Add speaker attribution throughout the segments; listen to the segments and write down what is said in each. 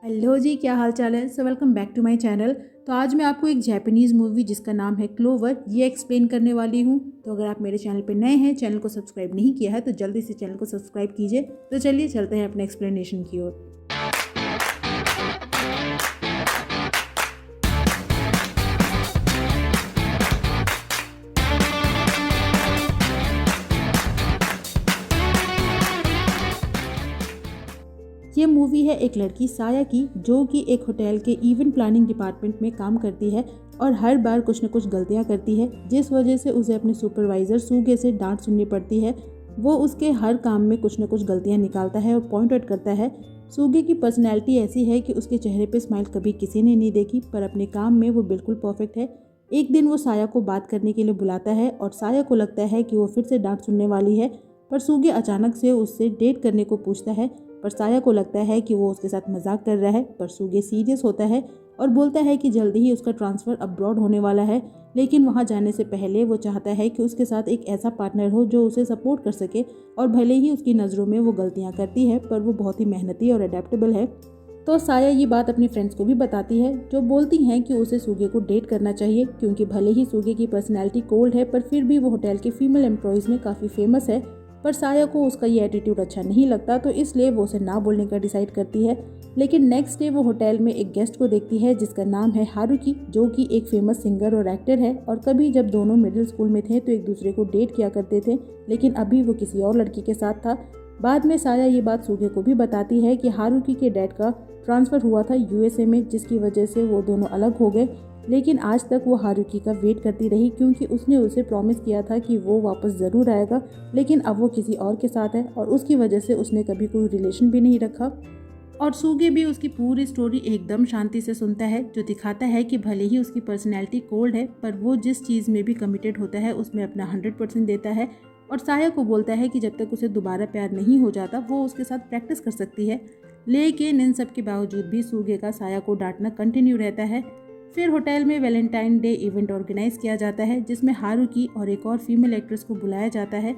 Speaker 1: Hello जी, क्या हाल चाल है। Welcome back to my channel. तो आज मैं आपको एक जापानीज़ मूवी जिसका नाम है क्लोवर ये एक्सप्लेन करने वाली हूँ। तो अगर आप मेरे चैनल पे नए हैं, चैनल को सब्सक्राइब नहीं किया है तो जल्दी से चैनल को सब्सक्राइब कीजिए। तो चलिए चलते हैं अपने एक्सप्लेनेशन की ओर। ये मूवी है एक लड़की साया की, जो कि एक होटल के इवेंट प्लानिंग डिपार्टमेंट में काम करती है और हर बार कुछ न कुछ गलतियां करती है, जिस वजह से उसे अपने सुपरवाइजर सूगे से डांट सुननी पड़ती है। वो उसके हर काम में कुछ न कुछ गलतियां निकालता है और पॉइंट आउट करता है। सूगे की पर्सनैलिटी ऐसी है कि उसके चेहरे पे स्माइल कभी किसी ने नहीं देखी, पर अपने काम में वो बिल्कुल परफेक्ट है। एक दिन वो साया को बात करने के लिए बुलाता है और साया को लगता है कि वो फिर से डांट सुनने वाली है, पर सूगे अचानक से उससे डेट करने को पूछता है। पर साया को लगता है कि वो उसके साथ मजाक कर रहा है, पर सूगे सीरियस होता है और बोलता है कि जल्दी ही उसका ट्रांसफ़र अब्रॉड होने वाला है। लेकिन वहाँ जाने से पहले वो चाहता है कि उसके साथ एक ऐसा पार्टनर हो जो उसे सपोर्ट कर सके, और भले ही उसकी नज़रों में वो गलतियाँ करती है, पर वो बहुत ही मेहनती और अडेप्टेबल है। तो साया ये बात अपनी फ्रेंड्स को भी बताती है, जो बोलती हैं कि उसे सूगे को डेट करना चाहिए, क्योंकि भले ही सूगे की पर्सनैलिटी कोल्ड है, पर फिर भी वो होटल के फीमेल एम्प्लॉयज़ में काफ़ी फेमस है। पर साया को उसका ये एटीट्यूड अच्छा नहीं लगता, तो इसलिए वो उसे ना बोलने का डिसाइड करती है। लेकिन नेक्स्ट डे वो होटल में एक गेस्ट को देखती है जिसका नाम है हारुकी, जो कि एक फेमस सिंगर और एक्टर है, और कभी जब दोनों मिडिल स्कूल में थे तो एक दूसरे को डेट किया करते थे, लेकिन अभी वो किसी और लड़की के साथ था। बाद में साया ये बात सूगे को भी बताती है कि हारुकी के डैड का ट्रांसफ़र हुआ था यूएसए में, जिसकी वजह से वो दोनों अलग हो गए। लेकिन आज तक वो हारुकी का वेट करती रही, क्योंकि उसने उसे प्रॉमिस किया था कि वो वापस ज़रूर आएगा, लेकिन अब वो किसी और के साथ है और उसकी वजह से उसने कभी कोई रिलेशन भी नहीं रखा। और सूगे भी उसकी पूरी स्टोरी एकदम शांति से सुनता है, जो दिखाता है कि भले ही उसकी पर्सनैलिटी कोल्ड है, पर वो जिस चीज़ में भी कमिटेड होता है उसमें अपना 100% देता है। और साया को बोलता है कि जब तक उसे दोबारा प्यार नहीं हो जाता वो उसके साथ प्रैक्टिस कर सकती है। लेकिन इन सब के बावजूद भी सूगे का साया को डांटना कंटिन्यू रहता है। फिर होटल में वैलेंटाइन डे इवेंट ऑर्गेनाइज किया जाता है, जिसमें हारुकी और एक और फीमेल एक्ट्रेस को बुलाया जाता है,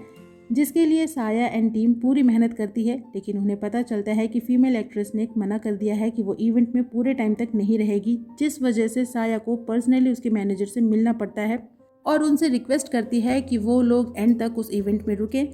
Speaker 1: जिसके लिए साया एंड टीम पूरी मेहनत करती है। लेकिन उन्हें पता चलता है कि फीमेल एक्ट्रेस ने मना कर दिया है कि वो इवेंट में पूरे टाइम तक नहीं रहेगी, जिस वजह से साया को पर्सनली उसके मैनेजर से मिलना पड़ता है और उनसे रिक्वेस्ट करती है कि वो लोग एंड तक उस इवेंट में रुकें।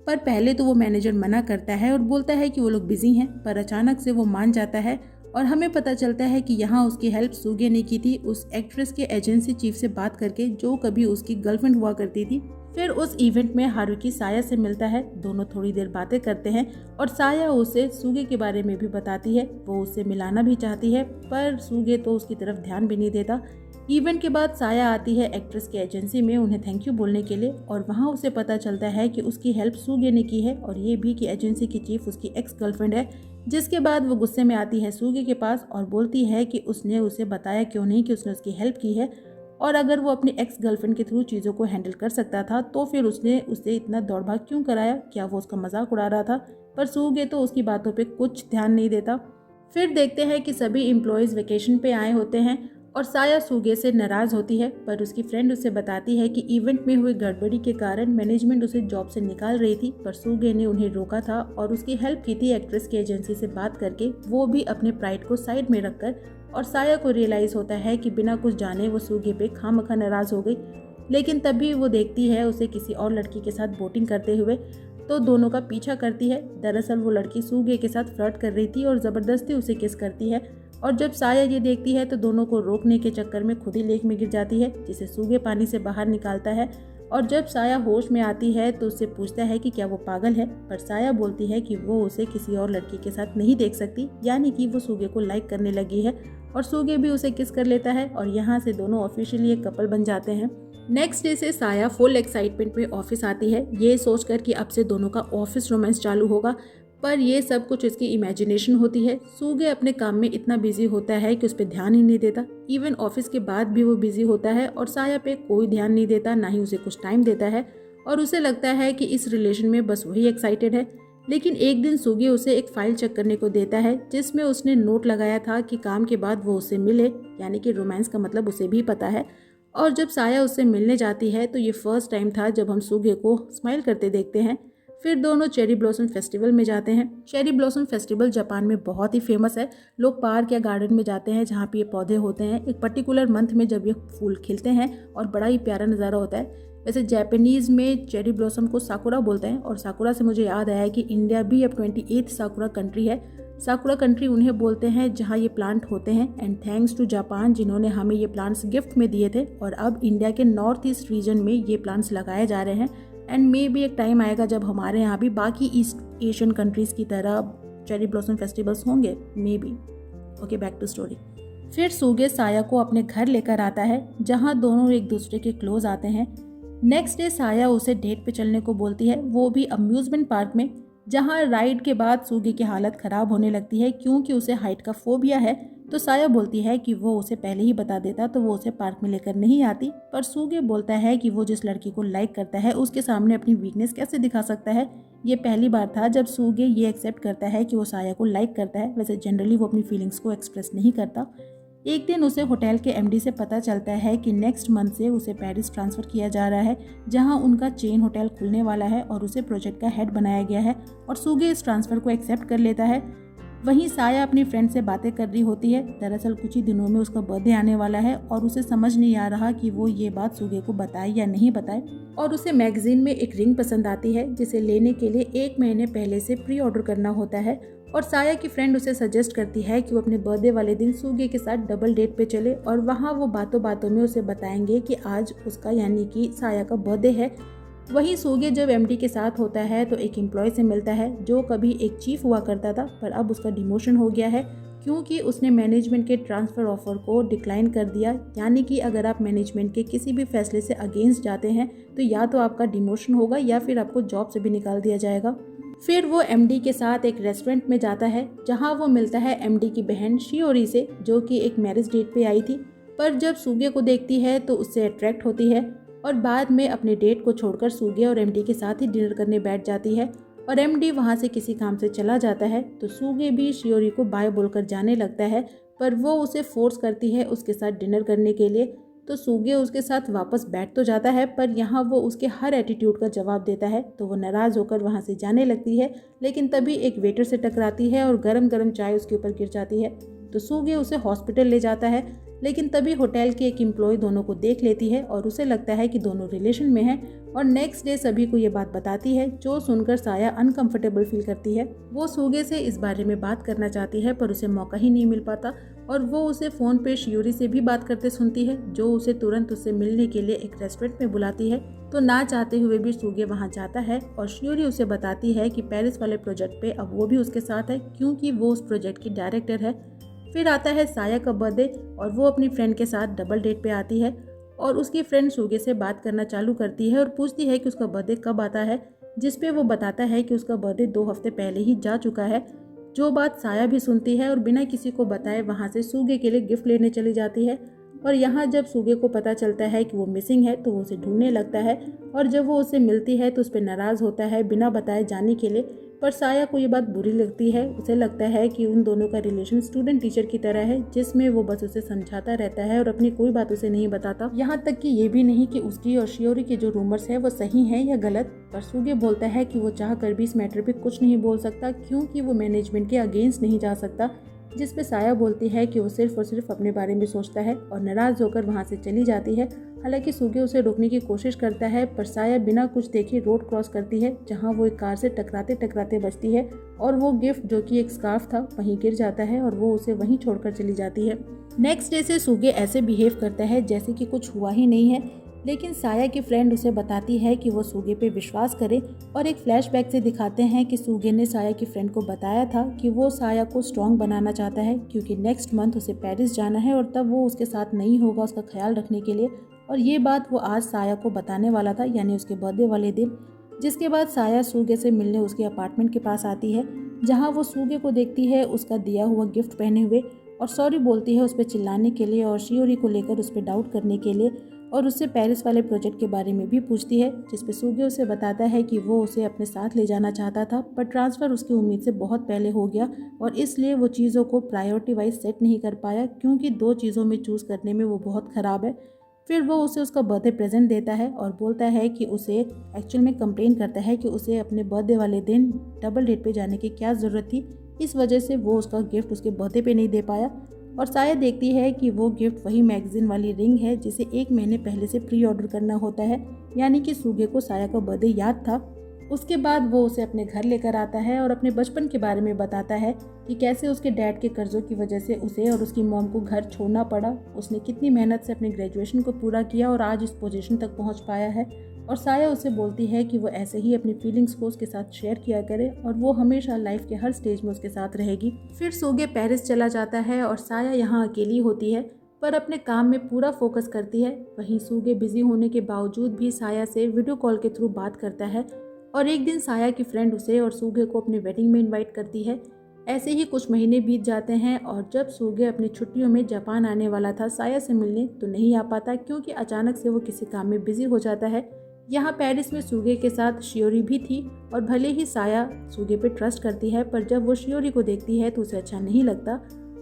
Speaker 1: पर पहले तो वो मैनेजर मना करता है और बोलता है कि वो लोग बिजी हैं, पर अचानक से वो मान जाता है और हमें पता चलता है कि यहाँ उसकी हेल्प सूगे ने की थी, उस एक्ट्रेस के एजेंसी चीफ से बात करके, जो कभी उसकी गर्लफ्रेंड हुआ करती थी। फिर उस इवेंट में हारुकी साया से मिलता है, दोनों थोड़ी देर बातें करते हैं और साया उसे सूगे के बारे में भी बताती है। वो उससे मिलाना भी चाहती है, पर सूगे तो उसकी तरफ ध्यान भी नहीं देता। इवेंट के बाद साया आती है एक्ट्रेस की एजेंसी में उन्हें थैंक यू बोलने के लिए, और वहाँ उसे पता चलता है कि उसकी हेल्प सूगे ने की है, और ये भी कि एजेंसी की चीफ उसकी एक्स गर्लफ्रेंड है। जिसके बाद वो गुस्से में आती है सूगे के पास और बोलती है कि उसने उसे बताया क्यों नहीं कि उसने उसकी हेल्प की है, और अगर वो अपनी एक्स गर्लफ्रेंड के थ्रू चीज़ों को हैंडल कर सकता था तो फिर उसने उसे इतना दौड़ भाग क्यों कराया, क्या वो उसका मजाक उड़ा रहा था। पर सूगे तो उसकी बातों पे कुछ ध्यान नहीं देता। फिर देखते हैं कि सभी एम्प्लॉयज़ वेकेशन पे आए होते हैं और साया सूगे से नाराज़ होती है, पर उसकी फ्रेंड उसे बताती है कि इवेंट में हुई गड़बड़ी के कारण मैनेजमेंट उसे जॉब से निकाल रही थी, पर सूगे ने उन्हें रोका था और उसकी हेल्प की थी एक्ट्रेस की एजेंसी से बात करके, वो भी अपने प्राइड को साइड में रखकर। और साया को रियलाइज़ होता है कि बिना कुछ जाने वो सूगे पे खामखा नाराज़ हो गई। लेकिन तभी वो देखती है उसे किसी और लड़की के साथ बोटिंग करते हुए, तो दोनों का पीछा करती है। दरअसल वो लड़की सूगे के साथ फ्लर्ट कर रही थी और ज़बरदस्ती उसे किस करती है, और जब साया ये देखती है तो दोनों को रोकने के चक्कर में खुद ही लेक में गिर जाती है, जिसे सूगे पानी से बाहर निकालता है। और जब साया होश में आती है तो उससे पूछता है कि क्या वो पागल है, पर साया बोलती है कि वो उसे किसी और लड़की के साथ नहीं देख सकती, यानी कि वो सूगे को लाइक करने लगी है, और सूगे भी उसे किस कर लेता है और यहाँ से दोनों ऑफिशियली एक कपल बन जाते हैं। नेक्स्ट डे से साया फुल एक्साइटमेंट में ऑफिस आती है, ये सोचकर कि अब से दोनों का ऑफिस रोमांस चालू होगा, पर ये सब कुछ इसकी इमेजिनेशन होती है। सूगे अपने काम में इतना बिजी होता है कि उस पर ध्यान ही नहीं देता। इवन ऑफिस के बाद भी वो बिजी होता है और साया पे कोई ध्यान नहीं देता, ना ही उसे कुछ टाइम देता है, और उसे लगता है कि इस रिलेशन में बस वही एक्साइटेड है। लेकिन एक दिन सूगे उसे एक फाइल चेक करने को देता है, जिसमें उसने नोट लगाया था कि काम के बाद वो उससे मिले, यानी कि रोमांस का मतलब उसे भी पता है। और जब साया उससे मिलने जाती है तो ये फर्स्ट टाइम था जब हम सूगे को स्माइल करते देखते हैं। फिर दोनों चेरी ब्लॉसम फेस्टिवल में जाते हैं। चेरी ब्लॉसम फेस्टिवल जापान में बहुत ही फेमस है। लोग पार्क या गार्डन में जाते हैं जहाँ पे ये पौधे होते हैं एक पर्टिकुलर मंथ में जब ये फूल खिलते हैं और बड़ा ही प्यारा नज़ारा होता है। वैसे जापानीज़ में चेरी ब्लॉसम को साकुरा बोलते हैं और साकुरा से मुझे याद आया कि इंडिया भी अब 28th साकुरा कंट्री है। साकुरा कंट्री उन्हें बोलते हैं जहाँ ये प्लांट होते हैं। एंड थैंक्स टू जापान जिन्होंने हमें ये प्लांट्स गिफ्ट में दिए थे और अब इंडिया के नॉर्थ ईस्ट रीजन में ये प्लांट्स लगाए जा रहे हैं। एंड मे भी एक टाइम आएगा जब हमारे यहाँ भी बाकी ईस्ट एशियन कंट्रीज़ की तरह चेरी ब्लॉसम फेस्टिवल्स होंगे, may be. Okay, back to story. फिर सूगे साया को अपने घर लेकर आता है जहाँ दोनों एक दूसरे के क्लोज आते हैं। नेक्स्ट डे साया उसे डेट पे चलने को बोलती है, वो भी अम्यूजमेंट पार्क में, जहाँ राइड के बाद सूगे की हालत ख़राब होने लगती है क्योंकि उसे हाइट का फोबिया है। तो साया बोलती है कि वो उसे पहले ही बता देता तो वो उसे पार्क में लेकर नहीं आती, पर सूगे बोलता है कि वो जिस लड़की को लाइक करता है उसके सामने अपनी वीकनेस कैसे दिखा सकता है। ये पहली बार था जब सूगे ये एक्सेप्ट करता है कि वो साया को लाइक करता है। वैसे जनरली वो अपनी फीलिंग्स को एक्सप्रेस नहीं करता। एक दिन उसे होटल के एमडी से पता चलता है कि नेक्स्ट मंथ से उसे पेरिस ट्रांसफ़र किया जा रहा है जहां उनका चेन होटल खुलने वाला है और उसे प्रोजेक्ट का हेड बनाया गया है और सूगे इस ट्रांसफ़र को एक्सेप्ट कर लेता है। वहीं साया अपनी फ्रेंड से बातें कर रही होती है। दरअसल कुछ ही दिनों में उसका बर्थडे आने वाला है और उसे समझ नहीं आ रहा कि वो ये बात सूगे को बताए या नहीं बताए। और उसे मैगजीन में एक रिंग पसंद आती है जिसे लेने के लिए 1 महीने पहले से प्री ऑर्डर करना होता है और साया की फ्रेंड उसे सजेस्ट करती है कि वो अपने बर्थडे वाले दिन सूगे के साथ डबल डेट पे चले और वहाँ वो बातों बातों में उसे बताएंगे कि आज उसका यानी कि साया का बर्थडे है। वहीं सूगे जब एमडी के साथ होता है तो एक एम्प्लॉय से मिलता है जो कभी एक चीफ हुआ करता था पर अब उसका डिमोशन हो गया है क्योंकि उसने मैनेजमेंट के ट्रांसफ़र ऑफर को डिक्लाइन कर दिया। यानी कि अगर आप मैनेजमेंट के किसी भी फैसले से अगेंस्ट जाते हैं तो या तो आपका डिमोशन होगा या फिर आपको जॉब से भी निकाल दिया जाएगा। फिर वो एमडी के साथ एक रेस्टोरेंट में जाता है जहां वो मिलता है एमडी की बहन शियोरी से जो कि एक मैरिज डेट पे आई थी, पर जब सूगे को देखती है तो उससे अट्रैक्ट होती है और बाद में अपने डेट को छोड़कर सूगे और एमडी के साथ ही डिनर करने बैठ जाती है और एमडी वहां से किसी काम से चला जाता है। तो सूगे भी शियोरी को बाय बोलकर जाने लगता है पर वो उसे फोर्स करती है उसके साथ डिनर करने के लिए। तो सूगे उसके साथ वापस बैठ तो जाता है पर यहाँ वो उसके हर एटीट्यूड का जवाब देता है तो वो नाराज़ होकर वहाँ से जाने लगती है। लेकिन तभी एक वेटर से टकराती है और गरम गरम चाय उसके ऊपर गिर जाती है तो सूगे उसे हॉस्पिटल ले जाता है। लेकिन तभी होटल की एक एम्प्लॉय दोनों को देख लेती है और उसे लगता है कि दोनों रिलेशन में हैं और नेक्स्ट डे सभी को ये बात बताती है जो सुनकर साया अनकंफर्टेबल फील करती है। वो सूगे से इस बारे में बात करना चाहती है पर उसे मौका ही नहीं मिल पाता और वो उसे फ़ोन पे शियोरी से भी बात करते सुनती है जो उसे तुरंत उससे मिलने के लिए एक रेस्टोरेंट में बुलाती है। तो ना चाहते हुए भी सूगे वहाँ जाता है और शियोरी उसे बताती है कि पेरिस वाले प्रोजेक्ट पे अब वो भी उसके साथ है क्योंकि वो उस प्रोजेक्ट की डायरेक्टर है। फिर आता है साया का बर्थडे और वो अपनी फ्रेंड के साथ डबल डेट पे आती है और उसकी फ्रेंड सूगे से बात करना चालू करती है और पूछती है कि उसका बर्थडे कब आता है, जिस पे वो बताता है कि उसका बर्थडे 2 हफ्ते पहले ही जा चुका है। जो बात साया भी सुनती है और बिना किसी को बताए वहाँ से सूगे के लिए गिफ्ट लेने चली जाती है। और यहाँ जब सूगे को पता चलता है कि वो मिसिंग है तो वो उसे ढूंढने लगता है और जब वो उसे मिलती है तो उस पर नाराज़ होता है बिना बताए जाने के लिए। पर साया को ये बात बुरी लगती है। उसे लगता है कि उन दोनों का रिलेशन स्टूडेंट टीचर की तरह है जिसमें वो बस उसे समझाता रहता है और अपनी कोई बात उसे नहीं बताता। यहाँ तक कि ये भी नहीं कि उसकी और शियोरी के जो रूमर्स है वो सही है या गलत। पर सूगे बोलता है कि वो चाह कर भी इस मैटर पे कुछ नहीं बोल सकता क्योंकि वो मैनेजमेंट के अगेंस्ट नहीं जा सकता। जिस पे साया बोलती है कि वो सिर्फ और सिर्फ अपने बारे में सोचता है और नाराज़ होकर वहाँ से चली जाती है। हालांकि सूगे उसे रोकने की कोशिश करता है पर साया बिना कुछ देखे रोड क्रॉस करती है जहाँ वो एक कार से टकराते टकराते बचती है और वो गिफ्ट जो कि एक स्कार्फ था वहीं गिर जाता है और वो उसे वहीं छोड़कर चली जाती है। नेक्स्ट डे से सूगे ऐसे बिहेव करता है जैसे कि कुछ हुआ ही नहीं है, लेकिन साया की फ्रेंड उसे बताती है कि वो सूगे पे विश्वास करे और एक फ्लैशबैक से दिखाते हैं कि सूगे ने साया की फ्रेंड को बताया था कि वो साया को स्ट्रॉन्ग बनाना चाहता है क्योंकि नेक्स्ट मंथ उसे पेरिस जाना है और तब वो उसके साथ नहीं होगा उसका ख्याल रखने के लिए। और ये बात वो आज साया को बताने वाला था यानी उसके बर्थडे वाले दिन। जिसके बाद साया सूगे से मिलने उसके अपार्टमेंट के पास आती है जहाँ वो सूगे को देखती है उसका दिया हुआ गिफ्ट पहने हुए और सॉरी बोलती है उस पर चिल्लाने के लिए और शियोरी को लेकर उस पर डाउट करने के लिए और उससे पेरिस वाले प्रोजेक्ट के बारे में भी पूछती है, जिस पे सूगे उसे बताता है कि वो उसे अपने साथ ले जाना चाहता था पर ट्रांसफ़र उसकी उम्मीद से बहुत पहले हो गया और इसलिए वो चीज़ों को प्रायोरिटी वाइज सेट नहीं कर पाया क्योंकि 2 चीज़ों में चूज़ करने में वो बहुत ख़राब है। फिर वो उसे उसका बर्थडे प्रेजेंट देता है और बोलता है कि उसे एक्चुअल में कंप्लेन करता है कि उसे अपने बर्थडे वाले दिन डबल डेट पे जाने की क्या ज़रूरत थी, इस वजह से वो उसका गिफ्ट उसके बर्थडे पे नहीं दे पाया। और साया देखती है कि वो गिफ्ट वही मैगजीन वाली रिंग है जिसे 1 महीने पहले से प्री ऑर्डर करना होता है, यानी कि सूगे को साया का बर्थडे याद था। उसके बाद वो उसे अपने घर लेकर आता है और अपने बचपन के बारे में बताता है कि कैसे उसके डैड के कर्जों की वजह से उसे और उसकी मॉम को घर छोड़ना पड़ा, उसने कितनी मेहनत से अपने ग्रेजुएशन को पूरा किया और आज इस पोजीशन तक पहुंच पाया है। और साया उसे बोलती है कि वो ऐसे ही अपनी फीलिंग्स को उसके साथ शेयर किया करे और वो हमेशा लाइफ के हर स्टेज में उसके साथ रहेगी। फिर सूगे पेरिस चला जाता है और साया यहाँ अकेली होती है पर अपने काम में पूरा फोकस करती है। वहीं सूगे बिजी होने के बावजूद भी साया से वीडियो कॉल के थ्रू बात करता है और एक दिन साया की फ्रेंड उसे और सूगे को अपने वेडिंग में इनवाइट करती है। ऐसे ही कुछ महीने बीत जाते हैं और जब सूगे अपनी छुट्टियों में जापान आने वाला था साया से मिलने तो नहीं आ पाता क्योंकि अचानक से वो किसी काम में बिजी हो जाता है। यहाँ पेरिस में सूगे के साथ शियोरी भी थी और भले ही साया सूगे पे ट्रस्ट करती है पर जब वो शियोरी को देखती है तो उसे अच्छा नहीं लगता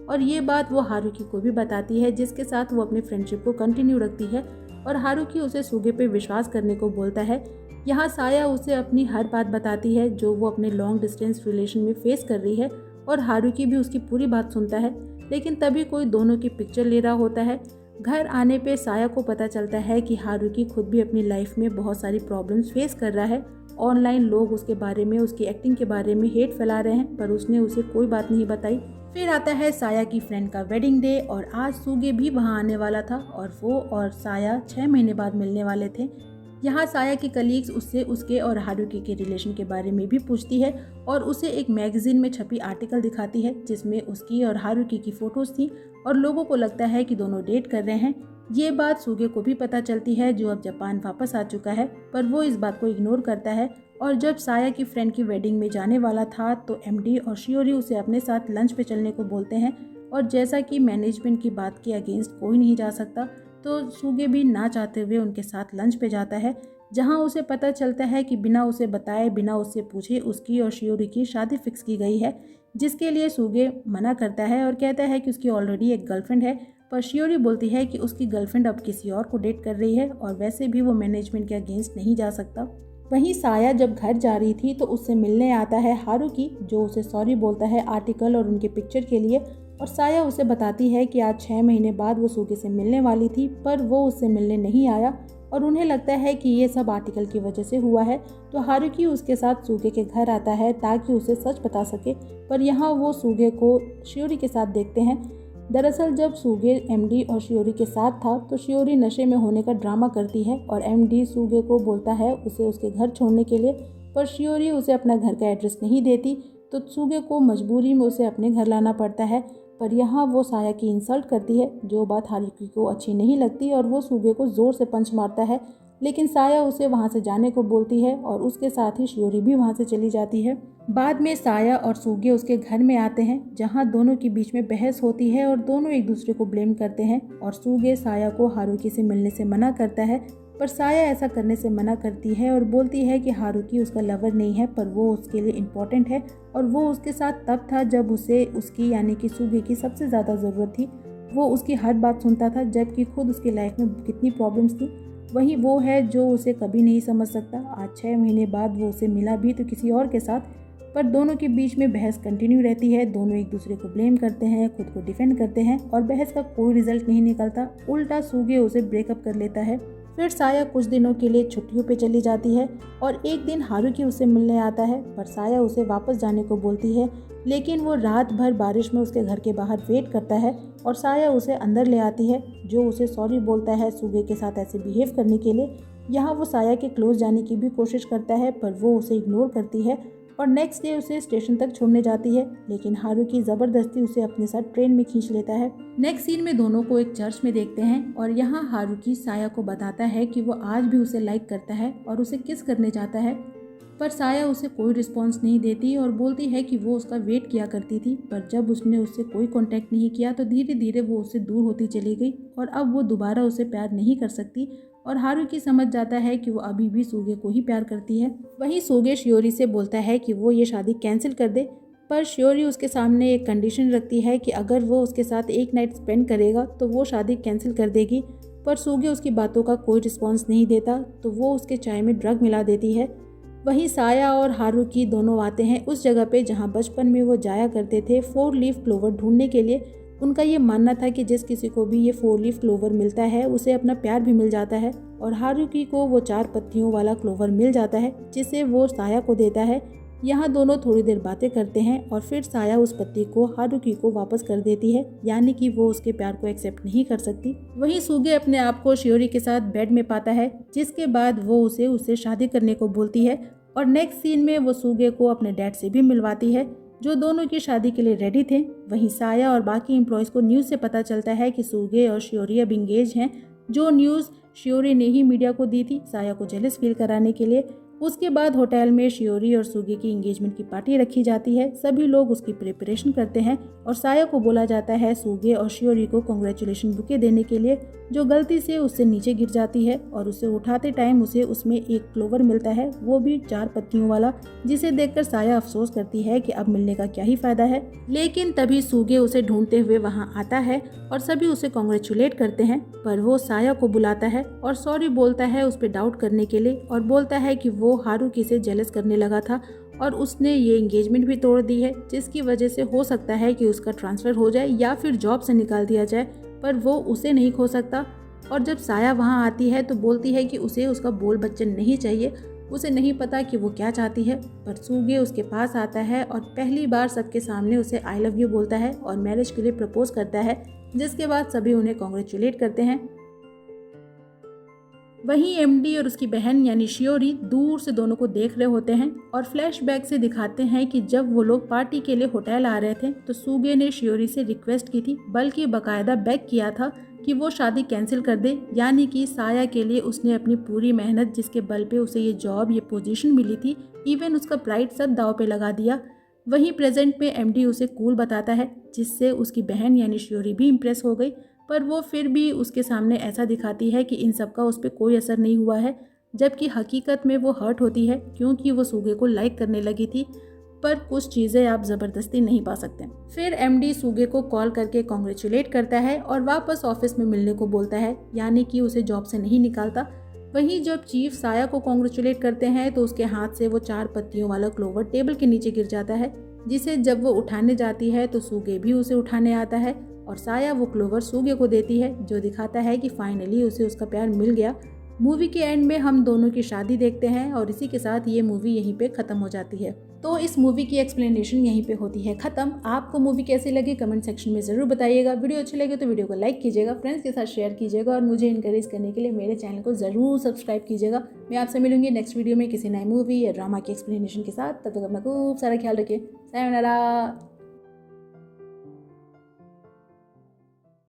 Speaker 1: और ये बात वो हारुकी को भी बताती है जिसके साथ वो अपने फ्रेंडशिप को कंटिन्यू रखती है और हारुकी उसे सूगे पे विश्वास करने को बोलता है। यहाँ साया उसे अपनी हर बात बताती है जो वो अपने लॉन्ग डिस्टेंस रिलेशन में फेस कर रही है और हारुकी भी उसकी पूरी बात सुनता है। लेकिन तभी कोई दोनों की पिक्चर ले रहा होता है। घर आने पे साया को पता चलता है कि हारुकी खुद भी अपनी लाइफ में बहुत सारी प्रॉब्लम्स फेस कर रहा है। ऑनलाइन लोग उसके बारे में उसकी एक्टिंग के बारे में हेट फैला रहे हैं पर उसने उसे कोई बात नहीं बताई। फिर आता है साया की फ्रेंड का वेडिंग डे और आज सूगे भी वहाँ आने वाला था और वो और साया 6 महीने बाद मिलने वाले थे। यहाँ साया की कलीग्स उससे उसके और हारुकी के रिलेशन के बारे में भी पूछती है और उसे एक मैगजीन में छपी आर्टिकल दिखाती है जिसमें उसकी और हारुकी की फोटोज थी और लोगों को लगता है कि दोनों डेट कर रहे हैं। ये बात सूगे को भी पता चलती है जो अब जापान वापस आ चुका है पर वो इस बात को इग्नोर करता है। और जब साया की फ्रेंड की वेडिंग में जाने वाला था तो एमडी और शियोरी उसे अपने साथ लंच पे चलने को बोलते हैं और जैसा कि मैनेजमेंट की बात के अगेंस्ट कोई नहीं जा सकता तो सूगे भी ना चाहते हुए उनके साथ लंच पे जाता है जहां उसे पता चलता है कि बिना उसे बताए बिना उससे पूछे उसकी और शियोरी की शादी फिक्स की गई है, जिसके लिए सूगे मना करता है और कहता है कि उसकी ऑलरेडी एक गर्लफ्रेंड है। पर शियोरी बोलती है कि उसकी गर्लफ्रेंड अब किसी और को डेट कर रही है और वैसे भी वो मैनेजमेंट के अगेंस्ट नहीं जा सकता। वहीं साया जब घर जा रही थी तो उससे मिलने आता है हारुकी जो उसे सॉरी बोलता है आर्टिकल और उनके पिक्चर के लिए और साया उसे बताती है कि आज 6 महीने बाद वो सूगे से मिलने वाली थी पर वो उससे मिलने नहीं आया और उन्हें लगता है कि ये सब आर्टिकल की वजह से हुआ है। तो हारुकी उसके साथ सूगे के घर आता है ताकि उसे सच बता सके पर यहाँ वो सूगे को शियोरी के साथ देखते हैं। दरअसल जब सूगे एमडी और शियोरी के साथ था तो शियोरी नशे में होने का ड्रामा करती है और एमडी सूगे को बोलता है उसे उसके घर छोड़ने के लिए पर शियोरी उसे अपना घर का एड्रेस नहीं देती तो सूगे को मजबूरी में उसे अपने घर लाना पड़ता है। पर यहाँ वो साया की इंसल्ट करती है जो बात हारुकी को अच्छी नहीं लगती और वो सूगे को ज़ोर से पंच मारता है लेकिन साया उसे वहाँ से जाने को बोलती है और उसके साथ ही शियोरी भी वहाँ से चली जाती है। बाद में साया और सूगे उसके घर में आते हैं जहाँ दोनों के बीच में बहस होती है और दोनों एक दूसरे को ब्लेम करते हैं और सूगे साया को हारुकी से मिलने से मना करता है पर साया ऐसा करने से मना करती है और बोलती है कि हारुकी उसका लवर नहीं है पर वो उसके लिए इम्पोर्टेंट है और वो उसके साथ तब था जब उसे उसकी यानी कि सूगे की सबसे ज़्यादा ज़रूरत थी। वो उसकी हर बात सुनता था जबकि खुद उसकी लाइफ में कितनी प्रॉब्लम्स थी। वही वो है जो उसे कभी नहीं समझ सकता। आज 6 महीने बाद वो उसे मिला भी तो किसी और के साथ पर दोनों के बीच में बहस कंटिन्यू रहती है। दोनों एक दूसरे को ब्लेम करते हैं, खुद को डिफेंड करते हैं और बहस का कोई रिजल्ट नहीं निकलता। उल्टा सूगे उसे ब्रेकअप कर लेता है। फिर साया कुछ दिनों के लिए छुट्टियों पे चली जाती है और एक दिन हारुकी उसे मिलने आता है पर साया उसे वापस जाने को बोलती है लेकिन वो रात भर बारिश में उसके घर के बाहर वेट करता है और साया उसे अंदर ले आती है जो उसे सॉरी बोलता है सूगे के साथ ऐसे बिहेव करने के लिए। यहाँ वो साया के क्लोज जाने की भी कोशिश करता है पर वो उसे इग्नोर करती है और नेक्स्ट डे उसे स्टेशन तक छोड़ने जाती है लेकिन हारुकी ज़बरदस्ती उसे अपने साथ ट्रेन में खींच लेता है। नेक्स्ट सीन में दोनों को एक चर्च में देखते हैं और यहाँ हारुकी साया को बताता है कि वो आज भी उसे लाइक करता है और उसे किस करने जाता है पर साया उसे कोई रिस्पॉन्स नहीं देती और बोलती है कि वो उसका वेट किया करती थी पर जब उसने उससे कोई कांटेक्ट नहीं किया तो धीरे धीरे वो उससे दूर होती चली गई और अब वो दोबारा उसे प्यार नहीं कर सकती और हारुकी समझ जाता है कि वो अभी भी सूगे को ही प्यार करती है। वहीं सूगे शियोरी से बोलता है कि वो ये शादी कैंसिल कर दे पर शियोरी उसके सामने एक कंडीशन रखती है कि अगर वो उसके साथ एक नाइट स्पेंड करेगा तो वो शादी कैंसिल कर देगी। पर सूगे उसकी बातों का कोई रिस्पॉन्स नहीं देता तो वो उसके चाय में ड्रग मिला देती है। वहीं साया और हारुकी दोनों आते हैं उस जगह पे जहाँ बचपन में वो जाया करते थे 4 लीफ क्लोवर ढूंढने के लिए। उनका ये मानना था कि जिस किसी को भी ये 4 लीफ क्लोवर मिलता है उसे अपना प्यार भी मिल जाता है, और हारुकी को वो 4 पत्तियों वाला क्लोवर मिल जाता है जिसे वो साया को देता है। यहाँ दोनों थोड़ी देर बातें करते हैं और फिर साया उस पत्ती को हारुकी को वापस कर देती है, यानी कि वो उसके प्यार को एक्सेप्ट नहीं कर सकती। वहीं सूगे अपने आप को शियोरी के साथ बेड में पाता है, जिसके बाद वो उससे शादी करने को बोलती है, और नेक्स्ट सीन में वो सूगे को अपने डैड से भी मिलवाती है जो दोनों की शादी के लिए रेडी थे। वहीं साया और बाकी एम्प्लॉयज़ को न्यूज़ से पता चलता है कि सूगे और शियोरी अब इंगेज हैं, जो न्यूज़ शियोरी ने ही मीडिया को दी थी साया को जेलस फील कराने के लिए। उसके बाद होटल में शियोरी और सूगे की एंगेजमेंट की पार्टी रखी जाती है। सभी लोग उसकी प्रिपरेशन करते हैं और साया को बोला जाता है सूगे और शियोरी को कांग्रेचुलेशन बुके देने के लिए, जो गलती से उससे नीचे गिर जाती है और उसे उठाते टाइम उसे उसमें एक क्लोवर मिलता है, वो भी 4 पत्तियों वाला, जिसे देखकर साया अफसोस करती है कि अब मिलने का क्या ही फायदा है। लेकिन तभी सूगे उसे ढूंढते हुए वहाँ आता है और सभी उसे कांग्रेचुलेट करते हैं, पर वो साया को बुलाता है और सॉरी बोलता है उस पर डाउट करने के लिए, और बोलता है कि वो हारुकी से जेलस करने लगा था और उसने ये एंगेजमेंट भी तोड़ दी है, जिसकी वजह से हो सकता है कि उसका ट्रांसफ़र हो जाए या फिर जॉब से निकाल दिया जाए, पर वो उसे नहीं खो सकता। और जब साया वहाँ आती है तो बोलती है कि उसे उसका बोल बच्चन नहीं चाहिए, उसे नहीं पता कि वो क्या चाहती है। पर सूगे उसके पास आता है और पहली बार सबके सामने उसे आई लव यू बोलता है और मैरिज के लिए प्रपोज करता है, जिसके बाद सभी उन्हें कांग्रेचुलेट करते हैं। वहीं एमडी और उसकी बहन यानी शियोरी दूर से दोनों को देख रहे होते हैं और फ्लैशबैक से दिखाते हैं कि जब वो लोग पार्टी के लिए होटल आ रहे थे तो सूगे ने शियोरी से रिक्वेस्ट की थी, बल्कि बाकायदा बेग किया था कि वो शादी कैंसिल कर दे, यानी कि साया के लिए उसने अपनी पूरी मेहनत जिसके बल पे उसे ये जॉब ये पोजीशन मिली थी, इवन उसका प्राइड सब दाव पे लगा दिया। वहीं प्रेजेंट में एमडी उसे कूल बताता है, जिससे उसकी बहन यानी शियोरी भी इम्प्रेस हो गई, पर वो फिर भी उसके सामने ऐसा दिखाती है कि इन सब का उस पर कोई असर नहीं हुआ है, जबकि हकीकत में वो हर्ट होती है क्योंकि वो सूगे को लाइक करने लगी थी। पर कुछ चीज़ें आप ज़बरदस्ती नहीं पा सकते। फिर एमडी सूगे को कॉल करके कांग्रेचुलेट करता है और वापस ऑफिस में मिलने को बोलता है, यानी कि उसे जॉब से नहीं निकालता। वहीं जब चीफ साया को कांग्रेचुलेट करते हैं तो उसके हाथ से वो 4 पत्तियों वाला क्लोवर टेबल के नीचे गिर जाता है, जिसे जब वो उठाने जाती है तो सूगे भी उसे उठाने आता है और साया वो क्लोवर सूगे को देती है, जो दिखाता है कि फाइनली उसे उसका प्यार मिल गया। मूवी के एंड में हम दोनों की शादी देखते हैं और इसी के साथ ये मूवी यहीं पे ख़त्म हो जाती है। तो इस मूवी की एक्सप्लेनेशन यहीं पे होती है ख़त्म। आपको मूवी कैसी लगी कमेंट सेक्शन में ज़रूर बताइएगा। वीडियो अच्छी लगे तो वीडियो को लाइक कीजिएगा, फ्रेंड्स के साथ शेयर कीजिएगा और मुझे इनकरेज करने के लिए मेरे चैनल को ज़रूर सब्सक्राइब कीजिएगा। मैं आपसे मिलूंगी नेक्स्ट वीडियो में किसी नई मूवी या ड्रामा की एक्सप्लेनेशन के साथ। तब तक अपना खूब सारा ख्याल रखिए। सायोनारा।